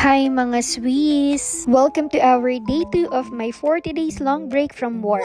Hi mga Swiss! Welcome to our day 2 of my 40 days long break from work.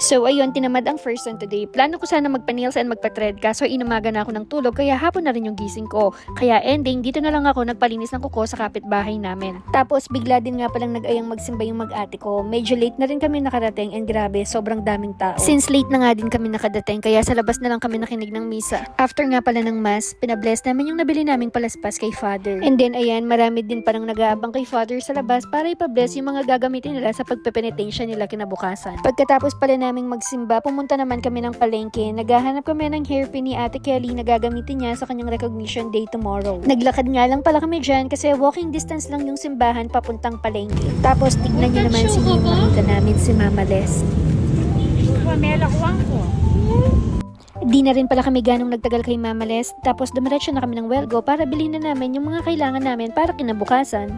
So ayun, tinamad ang first one today. Plano ko sana magpa-nails and magpa-thread kaso inumaga na ako ng tulog kaya hapon na rin yung gising ko. Kaya ending, dito na lang ako nagpalinis ng kuko sa kapitbahay namin. Tapos bigla din nga palang nag-ayang magsimba yung mag-ate ko. Medyo late na rin kami nakarating and grabe, sobrang daming tao. Since late na nga din kami nakadating kaya sa labas na lang kami nakinig ng misa. After nga pala ng mass, pinabless namin yung nabili naming palaspas kay Father. And then ayan, marami din parang nag-aabang kay Father sa labas para ipabless yung mga gagamitin nila sa pagpe-penitensya nila kinabukasan. Pagkatapos pala naming magsimba, pumunta naman kami ng palengke. Naghahanap kami ng hairpin ni Ate Kelly na gagamitin niya sa kanyang recognition day tomorrow. Naglakad nga lang pala kami dyan kasi walking distance lang yung simbahan papuntang palengke. Tapos tignan niyo naman si yung nakita namin si Mama Les. Di na rin pala kami ganong nagtagal kay Mama Les. Tapos dumiretso na kami ng Welgo para bilhin na namin yung mga kailangan namin para kinabukasan.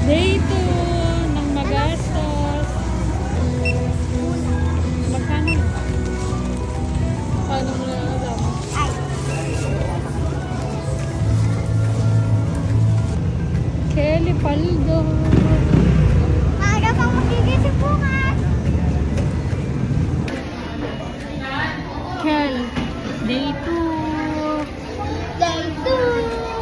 Day 2 ng magastos. Magkano? Paano mo na alam? Kelly Paldo. Maaga pang magigising bukas. Kel, day 2. Day 2.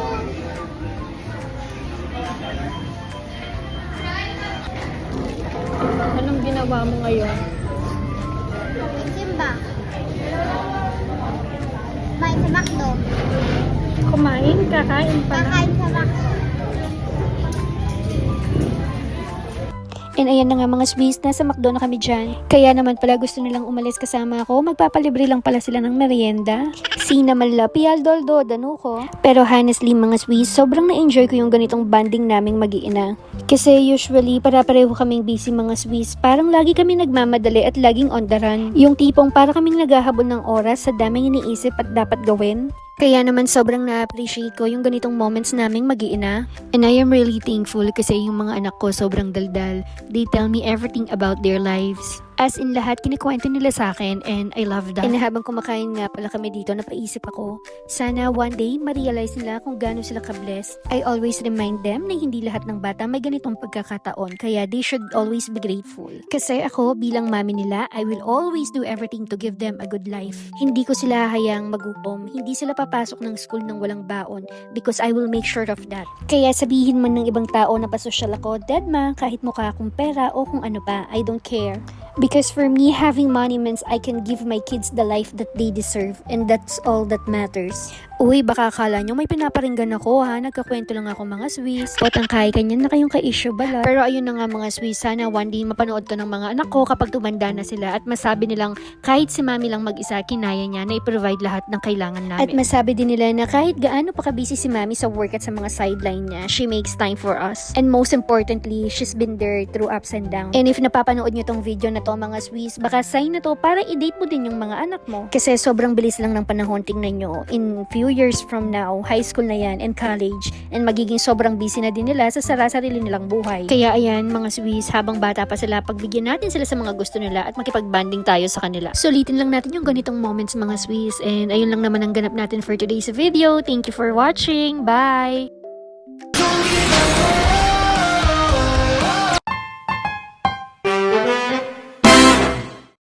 Anong ginawa mo ngayon? Simba. Main sa McDo. Kumain? Kakain pala? Kakain sa McDo. And ayan na nga mga Swiss, nasa McDo na kami dyan. Kaya naman pala gusto nilang umalis kasama ako. Magpapalibre lang pala sila ng merienda. Sina Mala, Pialdoldo, Danuko. Pero honestly mga Swiss, sobrang na-enjoy ko yung ganitong banding naming mag-iina. Kasi usually, para-pareho kaming busy mga Swiss. Parang lagi kami nagmamadali at laging on the run. Yung tipong para kaming naghahabol ng oras sa daming iniisip at dapat gawin. Kaya naman sobrang na-appreciate ko yung ganitong moments naming mag-iina. And I am really thankful kasi yung mga anak ko sobrang daldal. They tell me everything about their lives. As in lahat, kinikwento nila sa akin and I love that. And habang kumakain nga pala kami dito, napaisip ako, sana one day ma-realize nila kung gaano sila ka-blessed. I always remind them na hindi lahat ng bata may ganitong pagkakataon, kaya they should always be grateful. Kasi ako, bilang mami nila, I will always do everything to give them a good life. Hindi ko sila hayang magutom, hindi sila papasok ng school ng walang baon because I will make sure of that. Kaya sabihin man ng ibang tao na pasosyal ako, dead ma, kahit mukha akong pera o kung ano pa, I don't care. Because for me, having money means I can give my kids the life that they deserve and that's all that matters. Uy, baka akala nyo may pinaparinggan ako ha, nagkakwento lang ako mga Swiss. Potangkay kanyan na kayong ka-issue bala. Pero ayun na nga mga Swiss, sana one day mapanood to ng mga anak ko kapag tumanda na sila at masabi nilang kahit si mami lang mag-isa, kinaya niya na i-provide lahat ng kailangan namin. At masabi din nila na kahit gaano pa kabisi si mami sa work at sa mga sideline niya, she makes time for us. And most importantly, she's been there through ups and downs. And if napapanood nyo tong video na to mga Swiss, baka sign na to para i-date mo din yung mga anak mo. Kasi sobrang bilis lang ng panahon, tingnan nyo. In few years from now, high school na yan and college, and magiging sobrang busy na din nila sa sarili nilang buhay. Kaya ayan mga Swiss, habang bata pa sila, pagbigyan natin sila sa mga gusto nila at makipag-banding tayo sa kanila. Sulitin lang natin yung ganitong moments mga Swiss, and ayun lang naman ang ganap natin for today's video. Thank you for watching. Bye!